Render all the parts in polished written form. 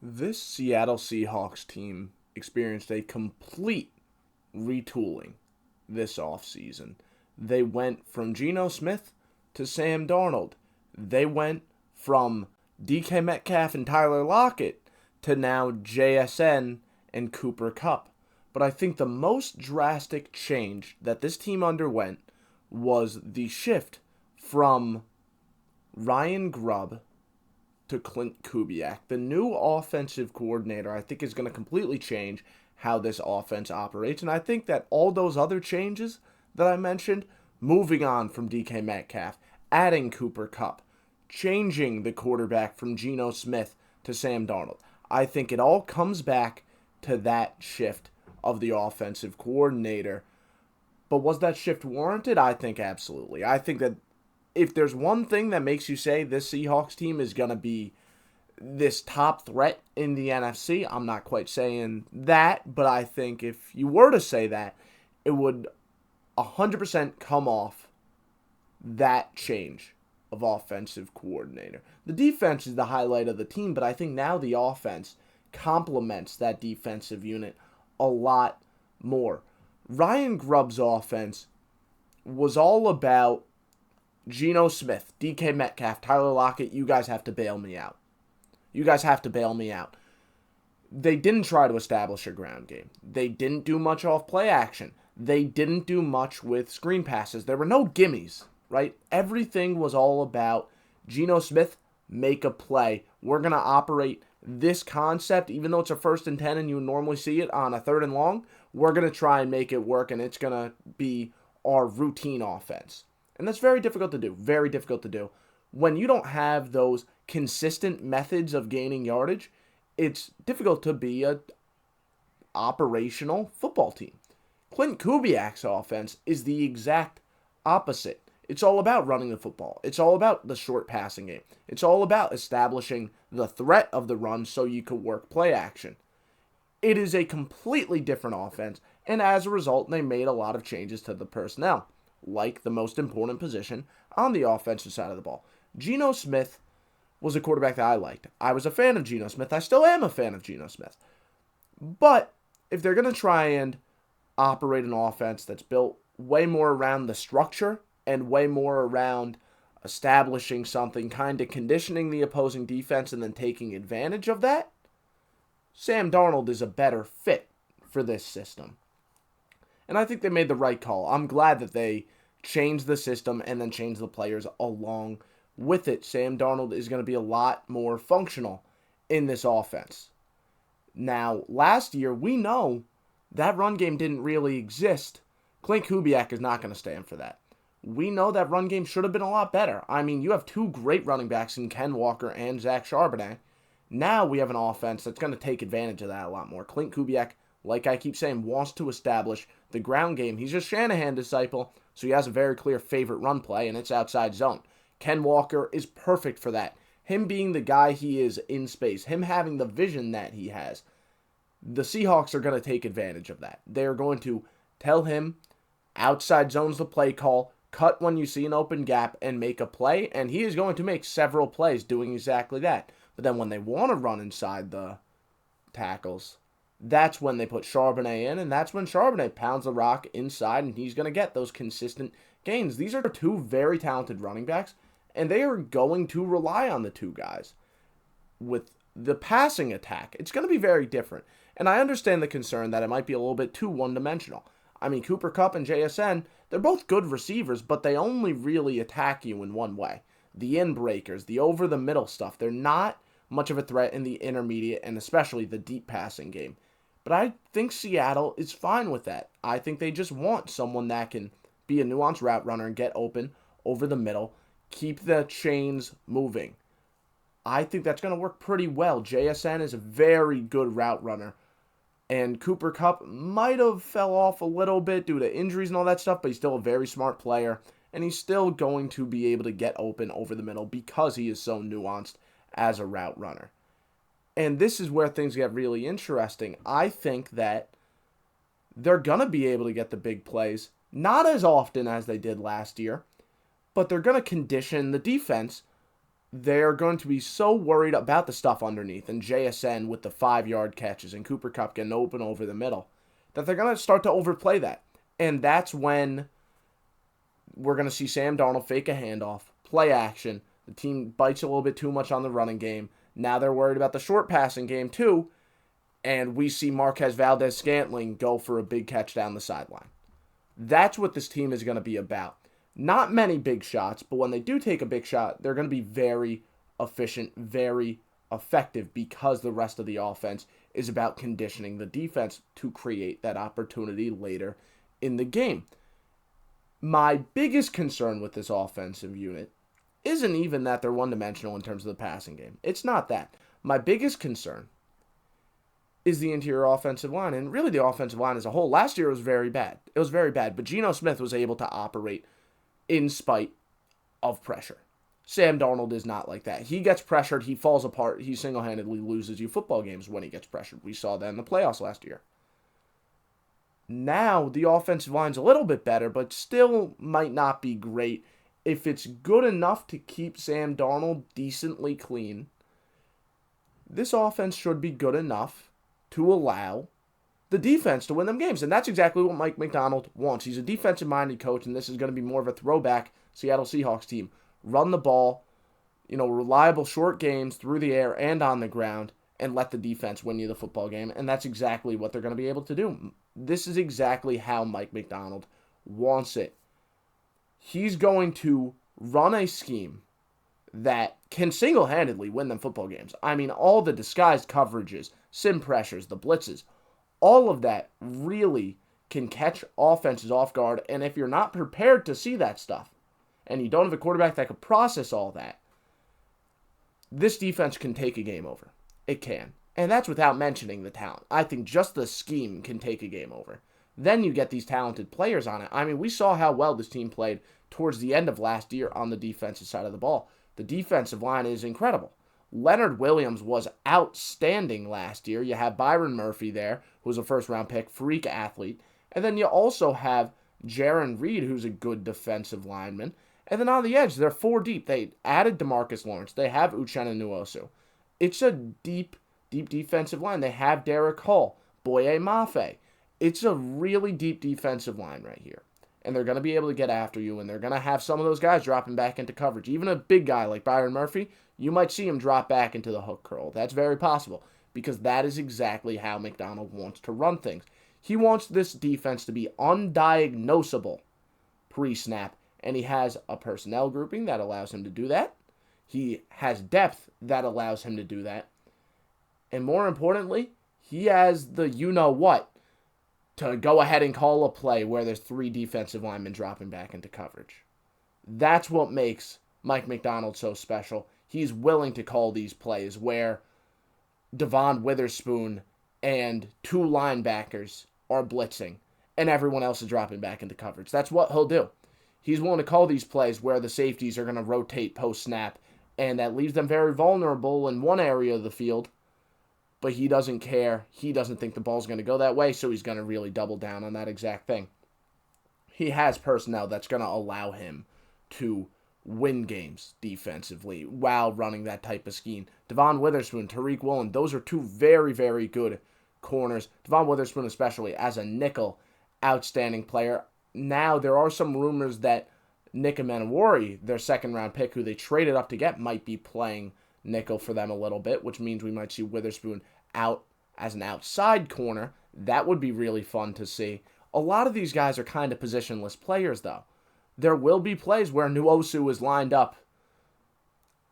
This Seattle Seahawks team experienced a complete retooling this offseason. They went from Geno Smith to Sam Darnold. They went from DK Metcalf and Tyler Lockett to now JSN and Cooper Kupp. But I think the most drastic change that this team underwent was the shift from Ryan Grubb to Clint Kubiak. The new offensive coordinator, I think, is going to completely change how this offense operates. And I think that all those other changes that I mentioned, moving on from DK Metcalf, adding Cooper Kupp, changing the quarterback from Geno Smith to Sam Darnold, I think it all comes back to that shift of the offensive coordinator. But was that shift warranted? I think absolutely. I think that if there's one thing that makes you say this Seahawks team is going to be this top threat in the NFC, I'm not quite saying that, but I think if you were to say that, it would 100% come off that change of offensive coordinator. The defense is the highlight of the team, but I think now the offense complements that defensive unit a lot more. Ryan Grubb's offense was all about Geno Smith, DK Metcalf, Tyler Lockett. You guys have to bail me out. You guys have to bail me out. They didn't try to establish a ground game. They didn't do much off play action. They didn't do much with screen passes. There were no gimmies, right? Everything was all about Geno Smith, make a play. We're going to operate this concept, even though it's a 1st and 10 and you normally see it on a 3rd and long, we're going to try and make it work, and it's going to be our routine offense. And that's very difficult to do. Very difficult to do. When you don't have those consistent methods of gaining yardage, it's difficult to be a operational football team. Clint Kubiak's offense is the exact opposite. It's all about running the football. It's all about the short passing game. It's all about establishing the threat of the run so you can work play action. It is a completely different offense, and as a result, they made a lot of changes to the personnel, like the most important position on the offensive side of the ball. Geno Smith was a quarterback that I liked. I was a fan of Geno Smith. I still am a fan of Geno Smith. But if they're going to try and operate an offense that's built way more around the structure and way more around establishing something, kind of conditioning the opposing defense and then taking advantage of that, Sam Darnold is a better fit for this system. And I think they made the right call. I'm glad that they changed the system and then changed the players along with it. Sam Darnold is going to be a lot more functional in this offense. Now, last year, we know that run game didn't really exist. Clint Kubiak is not going to stand for that. We know that run game should have been a lot better. I mean, you have two great running backs in Ken Walker and Zach Charbonnet. Now we have an offense that's going to take advantage of that a lot more. Clint Kubiak, like I keep saying, wants to establish the ground game. He's a Shanahan disciple, so he has a very clear favorite run play, and it's outside zone. Ken Walker is perfect for that. Him being the guy he is in space, him having the vision that he has, the Seahawks are going to take advantage of that. They're going to tell him outside zone's the play call, cut when you see an open gap, and make a play, and he is going to make several plays doing exactly that. But then when they want to run inside the tackles, that's when they put Charbonnet in, and that's when Charbonnet pounds the rock inside, and he's going to get those consistent gains. These are two very talented running backs, and they are going to rely on the two guys. With the passing attack, it's going to be very different. And I understand the concern that it might be a little bit too one-dimensional. I mean, Cooper Kupp and JSN, they're both good receivers, but they only really attack you in one way. The in-breakers, the over-the-middle stuff, they're not much of a threat in the intermediate and especially the deep passing game. But I think Seattle is fine with that. I think they just want someone that can be a nuanced route runner and get open over the middle, keep the chains moving. I think that's going to work pretty well. JSN is a very good route runner. And Cooper Kupp might have fell off a little bit due to injuries and all that stuff, but he's still a very smart player. And he's still going to be able to get open over the middle because he is so nuanced as a route runner. And this is where things get really interesting. I think that they're going to be able to get the big plays, not as often as they did last year, but they're going to condition the defense they're going to be so worried about the stuff underneath and JSN with the 5-yard catches and Cooper Kupp getting open over the middle that they're going to start to overplay that. And that's when we're going to see Sam Darnold fake a handoff, play action. The team bites a little bit too much on the running game. Now they're worried about the short passing game too. And we see Marquez Valdez-Scantling go for a big catch down the sideline. That's what this team is going to be about. Not many big shots, but when they do take a big shot, they're going to be very efficient, very effective because the rest of the offense is about conditioning the defense to create that opportunity later in the game. My biggest concern with this offensive unit isn't even that they're one-dimensional in terms of the passing game. It's not that. My biggest concern is the interior offensive line, and really the offensive line as a whole. Last year was very bad. It was very bad, but Geno Smith was able to operate in spite of pressure. Sam Darnold is not like that. He gets pressured, he falls apart, he single-handedly loses you football games when he gets pressured. We saw that in the playoffs last year. Now, the offensive line's a little bit better, but still might not be great. If it's good enough to keep Sam Darnold decently clean, this offense should be good enough to allow the defense to win them games. And that's exactly what Mike Macdonald wants. He's a defensive-minded coach, and this is going to be more of a throwback Seattle Seahawks team. Run the ball, reliable short games through the air and on the ground, and let the defense win you the football game. And that's exactly what they're going to be able to do. This is exactly how Mike Macdonald wants it. He's going to run a scheme that can single-handedly win them football games. I mean, all the disguised coverages, sim pressures, the blitzes, all of that really can catch offenses off guard. And if you're not prepared to see that stuff, and you don't have a quarterback that can process all that, this defense can take a game over. It can. And that's without mentioning the talent. I think just the scheme can take a game over. Then you get these talented players on it. I mean, we saw how well this team played towards the end of last year on the defensive side of the ball. The defensive line is incredible. Leonard Williams was outstanding last year. You have Byron Murphy there, who's a first-round pick, freak athlete. And then you also have Jaron Reed, who's a good defensive lineman. And then on the edge, they're 4 deep. They added DeMarcus Lawrence. They have Uchenna Nwosu. It's a deep defensive line. They have Derek Hall, Boye Mafe. It's a really deep defensive line right here. And they're going to be able to get after you, and they're going to have some of those guys dropping back into coverage. Even a big guy like Byron Murphy, you might see him drop back into the hook curl. That's very possible, because that is exactly how Macdonald wants to run things. He wants this defense to be undiagnosable pre-snap, and he has a personnel grouping that allows him to do that. He has depth that allows him to do that. And more importantly, he has the you-know-what to go ahead and call a play where there's 3 defensive linemen dropping back into coverage. That's what makes Mike Macdonald so special. He's willing to call these plays where Devon Witherspoon and 2 linebackers are blitzing and everyone else is dropping back into coverage. That's what he'll do. He's willing to call these plays where the safeties are going to rotate post-snap, and that leaves them very vulnerable in one area of the field. But he doesn't care. He doesn't think the ball's going to go that way, so he's going to really double down on that exact thing. He has personnel that's going to allow him to win games defensively while running that type of scheme. Devon Witherspoon, Tariq Woolen, those are 2 very, very good corners. Devon Witherspoon especially as a nickel, outstanding player. Now, there are some rumors that Nick Amenawari, their second-round pick, who they traded up to get, might be playing nickel for them a little bit, which means we might see Witherspoon out as an outside corner. That would be really fun to see. A lot of these guys are kind of positionless players, though. There will be plays where Nwosu is lined up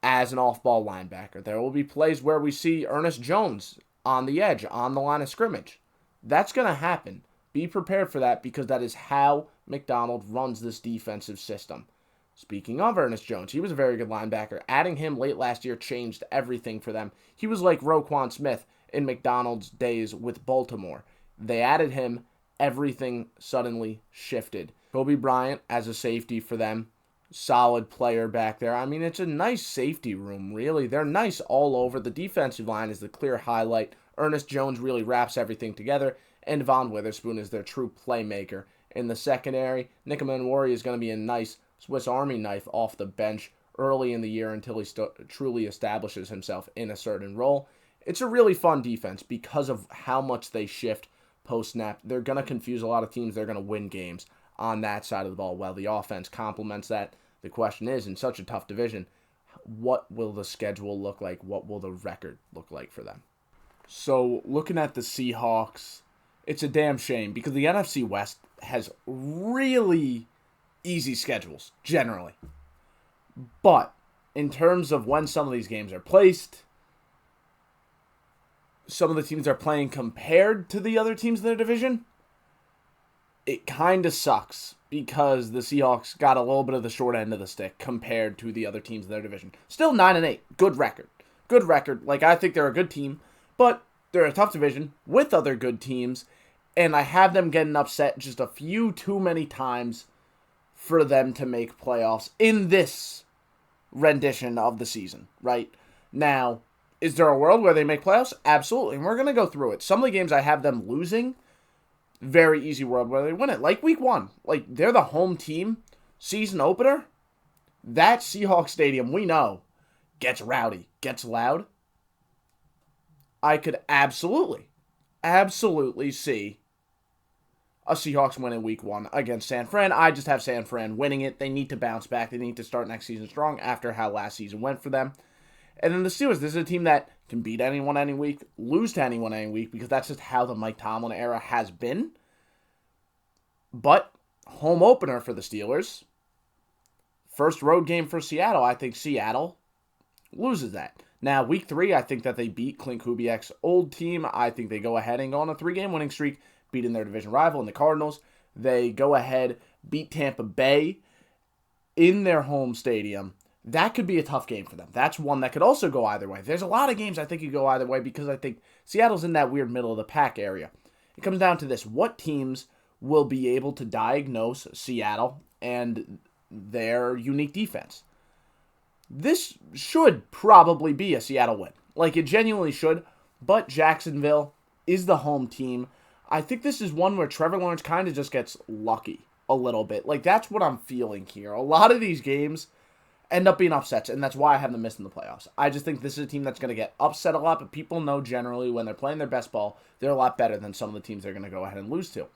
as an off-ball linebacker. There will be plays where we see Ernest Jones on the edge, on the line of scrimmage. That's going to happen. Be prepared for that, because that is how Macdonald runs this defensive system. Speaking of Ernest Jones, he was a very good linebacker. Adding him late last year changed everything for them. He was like Roquan Smith in Macdonald's days with Baltimore. They added him, everything suddenly shifted. Kobe Bryant as a safety for them. Solid player back there. I mean, it's a nice safety room, really. They're nice all over. The defensive line is the clear highlight. Ernest Jones really wraps everything together. And Devon Witherspoon is their true playmaker. In the secondary, Nick Amenawari is going to be a nice Swiss Army knife off the bench. early in the year until he truly establishes himself in a certain role. It's a really fun defense because of how much they shift post-snap. They're going to confuse a lot of teams. They're going to win games on that side of the ball while the offense complements that. The question is, in such a tough division, what will the schedule look like? What will the record look like for them? So, looking at the Seahawks, it's a damn shame because the NFC West has really easy schedules, generally. But, in terms of when some of these games are placed, some of the teams are playing compared to the other teams in their division, it kind of sucks because the Seahawks got a little bit of the short end of the stick compared to the other teams in their division. Still 9-8, good record. Good record. Like, I think they're a good team, but they're a tough division with other good teams, and I have them getting upset just a few too many times for them to make playoffs in this rendition of the season, right? Now, is there a world where they make playoffs? Absolutely, and we're going to go through it. Some of the games I have them losing, very easy world where they win it. Like week 1. Like, they're the home team. Season opener. That Seahawks stadium, we know, gets rowdy, gets loud. I could absolutely see a Seahawks win in week 1 against San Fran. I just have San Fran winning it. They need to bounce back. They need to start next season strong after how last season went for them. And then the Steelers, this is a team that can beat anyone any week, lose to anyone any week, because that's just how the Mike Tomlin era has been. But home opener for the Steelers. First road game for Seattle. I think Seattle loses that. Now, week 3, I think that they beat Clint Kubiak's old team. I think they go ahead and go on a 3-game winning streak, beating their division rival in the Cardinals. They go ahead, beat Tampa Bay in their home stadium. That could be a tough game for them. That's one that could also go either way. There's a lot of games I think could go either way because I think Seattle's in that weird middle of the pack area. It comes down to this. What teams will be able to diagnose Seattle and their unique defense? This should probably be a Seattle win. Like, it genuinely should, but Jacksonville is the home team. I think this is one where Trevor Lawrence kind of just gets lucky a little bit. Like, that's what I'm feeling here. A lot of these games end up being upsets, and that's why I have them missing the playoffs. I just think this is a team that's going to get upset a lot, but people know generally when they're playing their best ball, they're a lot better than some of the teams they're going to go ahead and lose to.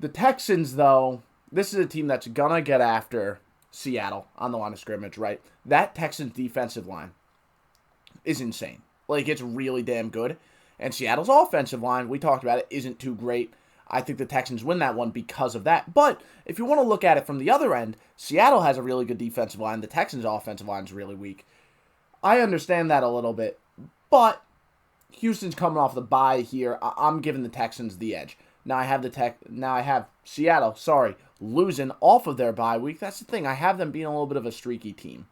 The Texans, though, this is a team that's going to get after Seattle on the line of scrimmage, right? That Texans defensive line is insane. Like, it's really damn good. And Seattle's offensive line, we talked about it, isn't too great. I think the Texans win that one because of that. But if you want to look at it from the other end, Seattle has a really good defensive line. The Texans' offensive line is really weak. I understand that a little bit. But Houston's coming off the bye here. I'm giving the Texans the edge. Now I have Seattle, losing off of their bye week. That's the thing. I have them being a little bit of a streaky team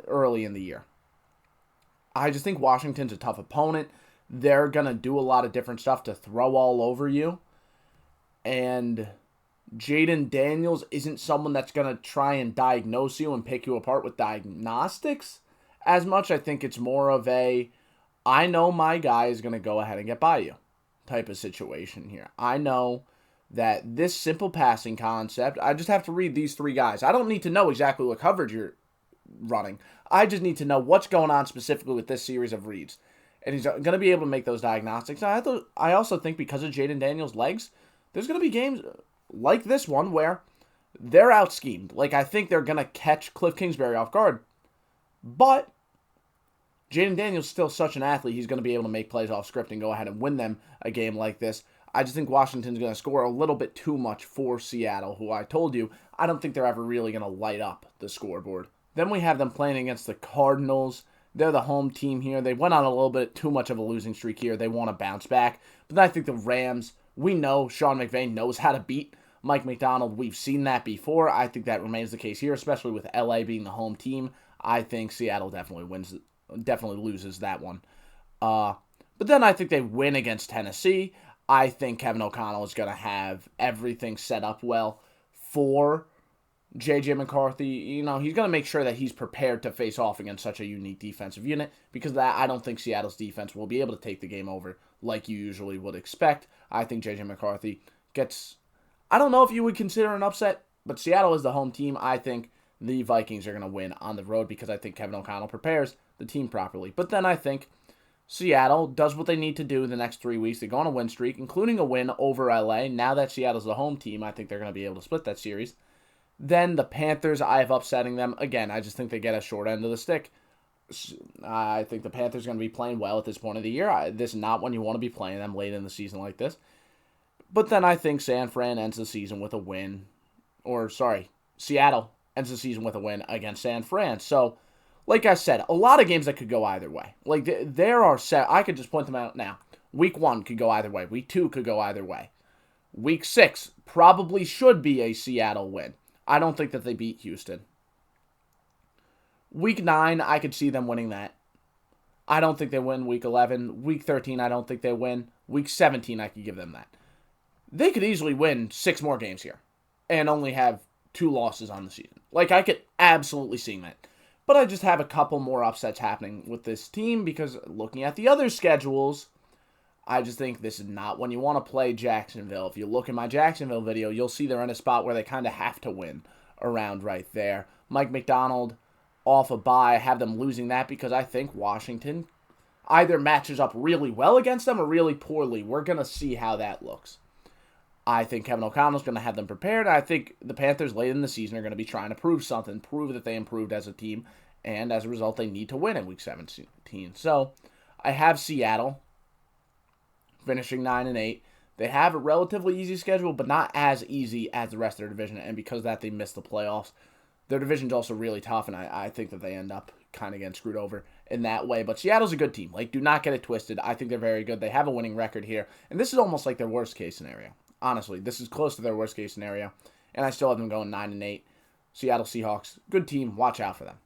early in the year. I just think Washington's a tough opponent. They're going to do a lot of different stuff to throw all over you. And Jaden Daniels isn't someone that's going to try and diagnose you and pick you apart with diagnostics as much. I think it's more of a, I know my guy is going to go ahead and get by you type of situation here. I know that this simple passing concept, I just have to read these 3 guys. I don't need to know exactly what coverage you're running. I just need to know what's going on specifically with this series of reads. And he's going to be able to make those diagnostics. I also think because of Jaden Daniels' legs, there's going to be games like this one where they're out-schemed. Like, I think they're going to catch Cliff Kingsbury off guard. But Jaden Daniels is still such an athlete, he's going to be able to make plays off script and go ahead and win them a game like this. I just think Washington's going to score a little bit too much for Seattle, who I told you, I don't think they're ever really going to light up the scoreboard. Then we have them playing against the Cardinals. They're the home team here. They went on a little bit too much of a losing streak here. They want to bounce back. But then I think the Rams, we know Sean McVay knows how to beat Mike McDonald. We've seen that before. I think that remains the case here, especially with LA being the home team. I think Seattle definitely loses that one. But then I think they win against Tennessee. I think Kevin O'Connell is going to have everything set up well for J.J. McCarthy. You know, he's going to make sure that he's prepared to face off against such a unique defensive unit, because of that, I don't think Seattle's defense will be able to take the game over like you usually would expect. I think J.J. McCarthy gets, I don't know if you would consider an upset, but Seattle is the home team. I think the Vikings are going to win on the road because I think Kevin O'Connell prepares the team properly. But then I think Seattle does what they need to do the next 3 weeks. They go on a win streak, including a win over LA. Now that Seattle's the home team, I think they're going to be able to split that series. Then the Panthers, I have upsetting them. Again, I just think they get a short end of the stick. I think the Panthers are going to be playing well at this point of the year. This is not when you want to be playing them late in the season like this. But then I think San Fran ends the season with a win. Seattle ends the season with a win against San Fran. So, like I said, a lot of games that could go either way. Like, there are I could just point them out now. Week 1 could go either way. Week 2 could go either way. Week 6 probably should be a Seattle win. I don't think that they beat Houston. Week 9, I could see them winning that. I don't think they win Week 11. Week 13, I don't think they win. Week 17, I could give them that. They could easily win 6 more games here and only have 2 losses on the season. Like, I could absolutely see that. But I just have a couple more upsets happening with this team because looking at the other schedules, I just think this is not when you want to play Jacksonville. If you look at my Jacksonville video, you'll see they're in a spot where they kind of have to win around right there. Mike McDonald off a bye, have them losing that because I think Washington either matches up really well against them or really poorly. We're going to see how that looks. I think Kevin O'Connell's going to have them prepared. I think the Panthers late in the season are going to be trying to prove something, prove that they improved as a team, and as a result, they need to win in Week 17. So I have Seattle finishing 9-8. They have a relatively easy schedule, but not as easy as the rest of their division, and because of that, they missed the playoffs. Their division's also really tough, and I think that they end up kind of getting screwed over in that way. But Seattle's a good team. Like, do not get it twisted. I think they're very good. They have a winning record here, and this is almost like their worst-case scenario. Honestly, this is close to their worst-case scenario, and I still have them going 9-8. Seattle Seahawks, good team. Watch out for them.